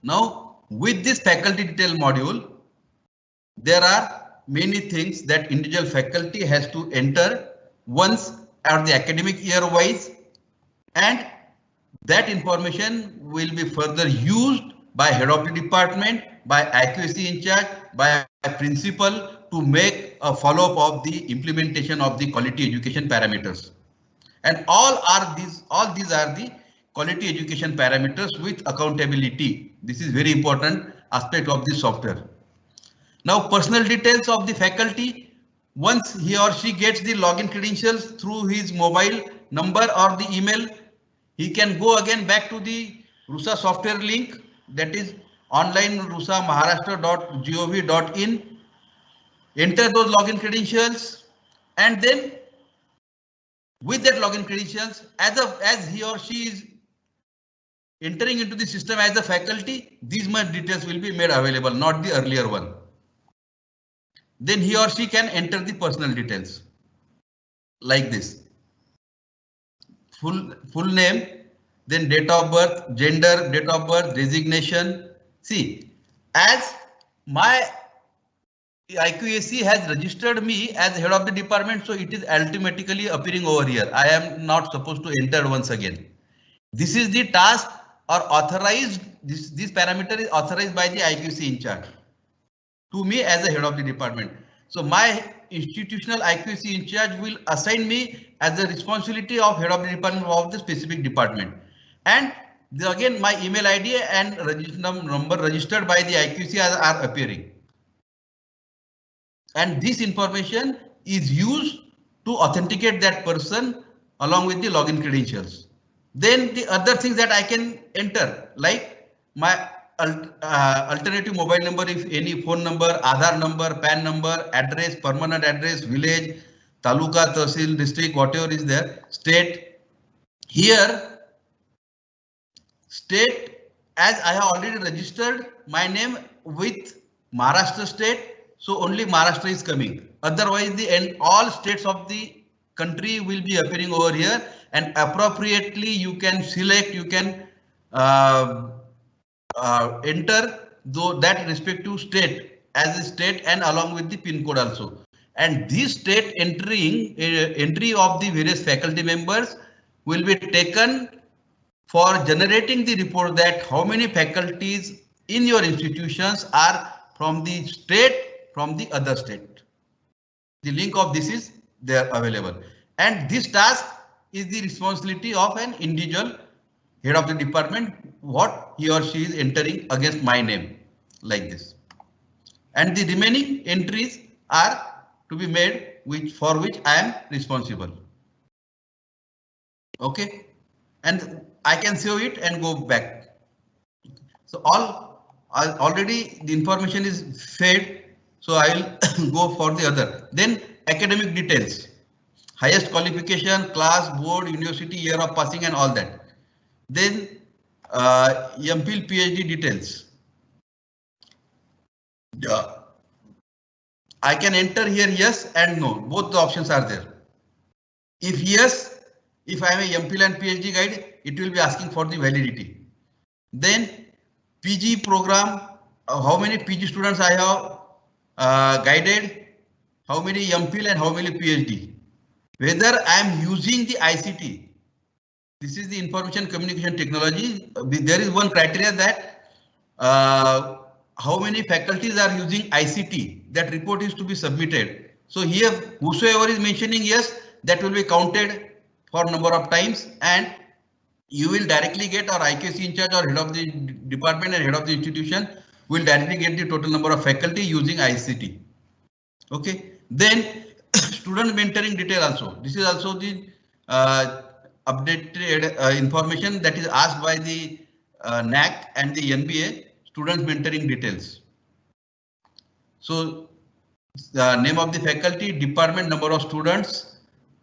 Now, with this faculty detail module, there are many things that individual faculty has to enter once at the academic year wise, and that information will be further used by head of the department, by IQAC in charge, by principal to make a follow-up of the implementation of the quality education parameters. And all these are the quality education parameters with accountability. This is very important aspect of this software. Now, personal details of the faculty. Once he or she gets the login credentials through his mobile number or the email, he can go again back to the RUSA software link, that is online rusa.maharashtra.gov.in, enter those login credentials, and then with that login credentials, as he or she is entering into the system as a faculty, these much details will be made available, not the earlier one. Then he or she can enter the personal details like this: full name, then date of birth, gender, date of birth, designation. See, as my IQAC has registered me as head of the department, so it is automatically appearing over here. I am not supposed to enter once again. This is the task or authorized, this parameter is authorized by the IQAC in charge to me as a head of the department. So my institutional IQAC in charge will assign me as the responsibility of head of the department of the specific department. And again, my email ID and number registered by the IQAC are appearing. And this information is used to authenticate that person along with the login credentials. Then the other things that I can enter, like my alternative mobile number, if any, phone number, Aadhaar number, PAN number, address, permanent address, village, taluka, tahsil, district, whatever is there, state. Here, state, as I have already registered my name with Maharashtra state, so only Maharashtra is coming. Otherwise, all states of the country will be appearing over here, and appropriately you can select, you can enter that respective state as a state and along with the PIN code also. And this state entry of the various faculty members will be taken for generating the report that how many faculties in your institutions are from the state, from the other state. The link of this is there available, and this task is the responsibility of an individual head of the department, what he or she is entering against my name like this. And the remaining entries are to be made for which I am responsible. Okay, and I can save it and go back. So already the information is fed. So I will go for the other. Then academic details, highest qualification, class, board, university, year of passing and all that. Then MPhil, PhD details. I can enter here yes and no, both the options are there. If yes, if I am a MPhil and PhD guide, it will be asking for the validity. Then PG program, how many PG students I have guided, how many MPhil and how many PhD, whether I am using the ICT. This is the information communication technology. There is one criteria that how many faculties are using ICT. That report is to be submitted. So here, whosoever is mentioning yes, that will be counted for number of times, and you will directly get, or IQAC in charge or head of the department and head of the institution will directly get the total number of faculty using ICT. Okay, then student mentoring detail also. This is also the updated information that is asked by the NAC and the NBA. Student mentoring details. So the name of the faculty, department, number of students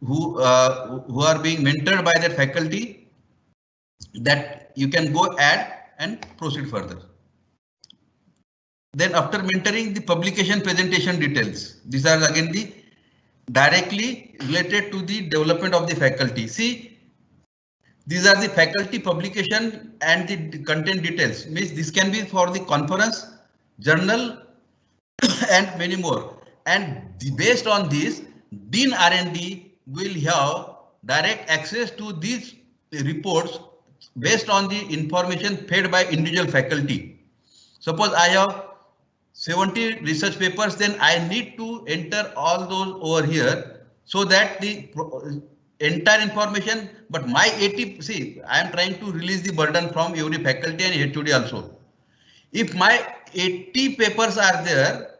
who are being mentored by that faculty, that you can go add and proceed further. Then after mentoring, the publication presentation details. These are again the directly related to the development of the faculty. See, These are the faculty publication and the content details. Means this can be for the conference, journal, and many more. And based on this, Dean R&D will have direct access to these reports based on the information fed by individual faculty. Suppose I have 70 research papers, then I need to enter all those over here so that the entire information, but my 80, see, I am trying to release the burden from every faculty and HOD also. If my 80 papers are there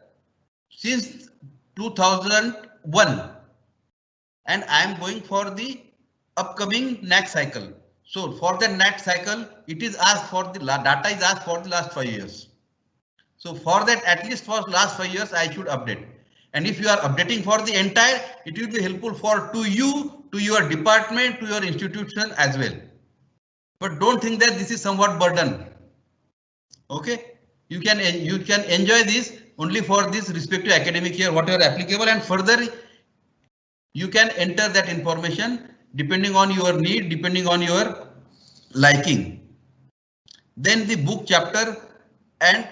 since 2001 and I am going for the upcoming NAAC cycle. So for the NAAC cycle, it is asked for the data is asked for the last 5 years. So for that, at least for last 5 years, I should update. And if you are updating for the entire, it will be helpful for to you, to your department, to your institution as well. But don't think that this is somewhat burden. Okay, you can enjoy this only for this respective academic year, whatever applicable, and further you can enter that information depending on your need, depending on your liking. Then the book chapter and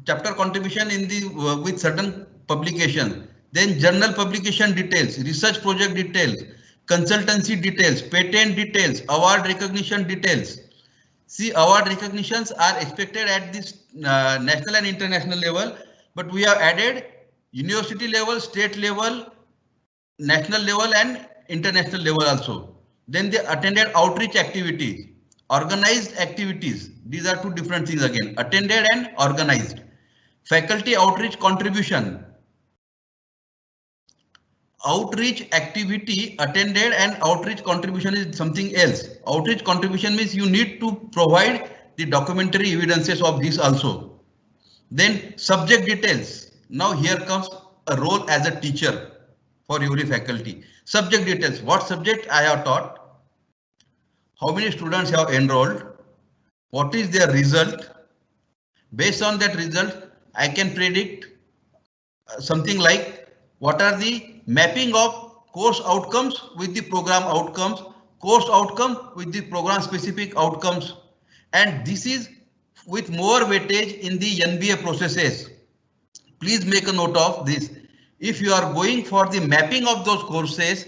chapter contribution in the with certain publication, then journal publication details, research project details, consultancy details, patent details, award recognition details. See, award recognitions are expected at this national and international level, but we have added university level, state level, national level and international level also. Then the attended outreach activities, organized activities. These are two different things again, attended and organized. Faculty outreach contribution. Outreach activity attended and outreach contribution is something else. Outreach contribution means you need to provide the documentary evidences of this also. Then subject details. Now here comes a role as a teacher for every faculty. Subject details. What subject I have taught? How many students have enrolled? What is their result? Based on that result, I can predict something like what are the mapping of course outcomes with the program outcomes, course outcome with the program specific outcomes. And this is with more weightage in the NBA processes. Please make a note of this. If you are going for the mapping of those courses,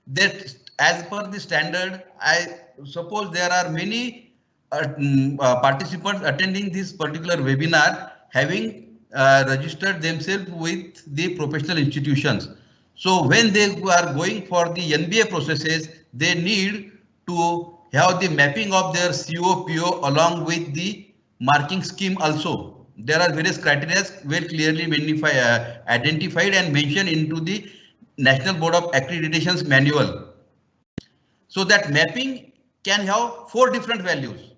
that as per the standard, I suppose there are many participants attending this particular webinar having registered themselves with the professional institutions. So when they are going for the NBA processes, they need to have the mapping of their COPO along with the marking scheme also. There are various criteria well clearly identified and mentioned into the National Board of Accreditation's manual. So that mapping can have 4 different values.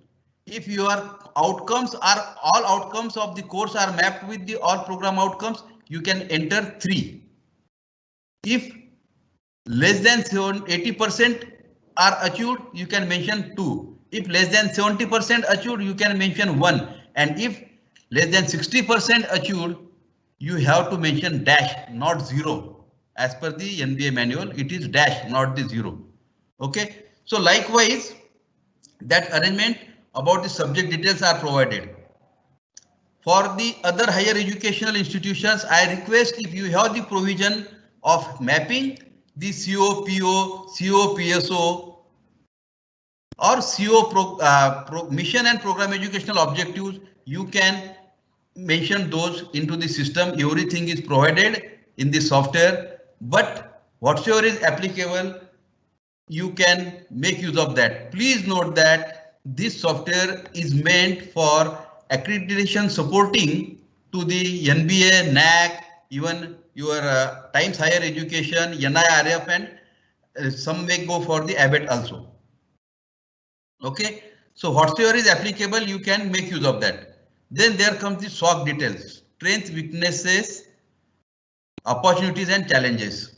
If your outcomes are all outcomes of the course are mapped with the all program outcomes, you can enter 3. If less than 80% are achieved, you can mention 2. If less than 70% achieved, you can mention 1. And if less than 60% achieved, you have to mention dash, not 0. As per the NBA manual, it is dash, not the 0. Okay. So likewise, that arrangement about the subject details are provided. For the other higher educational institutions, I request if you have the provision of mapping the COPO, COPSO or CO mission and program educational objectives, you can mention those into the system. Everything is provided in the software, but whatsoever is applicable, you can make use of that. Please note that this software is meant for accreditation supporting to the NBA, NAAC, even your Times Higher Education, NIRF, and some may go for the ABET also. Okay, so whatsoever is applicable, you can make use of that. Then there comes the SWOT details, strengths, weaknesses, opportunities and challenges.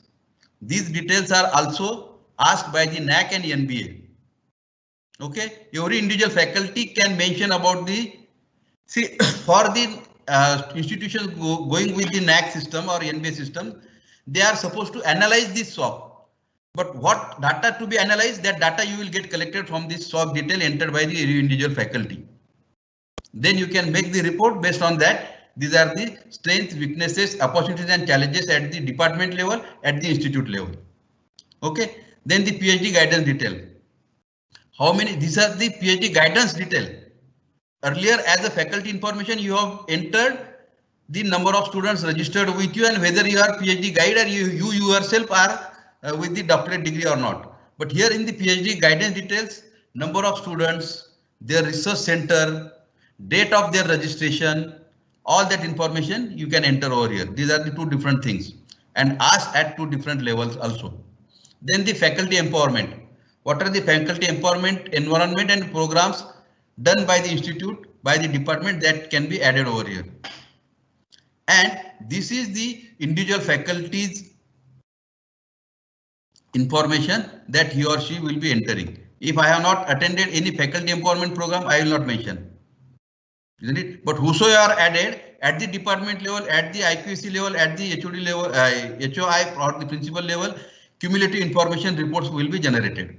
These details are also asked by the NAAC and NBA. Okay, every individual faculty can mention about the, see, for the institutions going with the NAAC system or NBA system, they are supposed to analyze this SWOT. But what data to be analyzed, that data you will get collected from this SWOT detail entered by the individual faculty. Then you can make the report based on that. These are the strengths, weaknesses, opportunities and challenges at the department level, at the institute level. Okay, then the PhD guidance detail. How many? These are the PhD guidance detail. Earlier, as a faculty information, you have entered the number of students registered with you and whether you are PhD guide or you yourself are with the doctorate degree or not. But here in the PhD guidance details, number of students, their research center, date of their registration, all that information you can enter over here. These are the two different things and ask at two different levels also. Then the faculty empowerment. What are the faculty empowerment environment and programs done by the institute, by the department that can be added over here. And this is the individual faculty's information that he or she will be entering. If I have not attended any faculty empowerment program, I will not mention. Isn't it? But whosoever are added at the department level, at the IQAC level, at the HOD level, HOI or the principal level, cumulative information reports will be generated.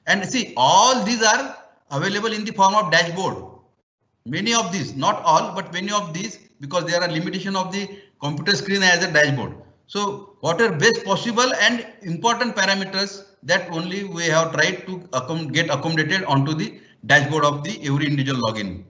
And see, all these are available in the form of dashboard. Many of these, not all, but many of these, because there are limitation of the computer screen as a dashboard. So what are best possible and important parameters that only we have tried to get accommodated onto the dashboard of the every individual login.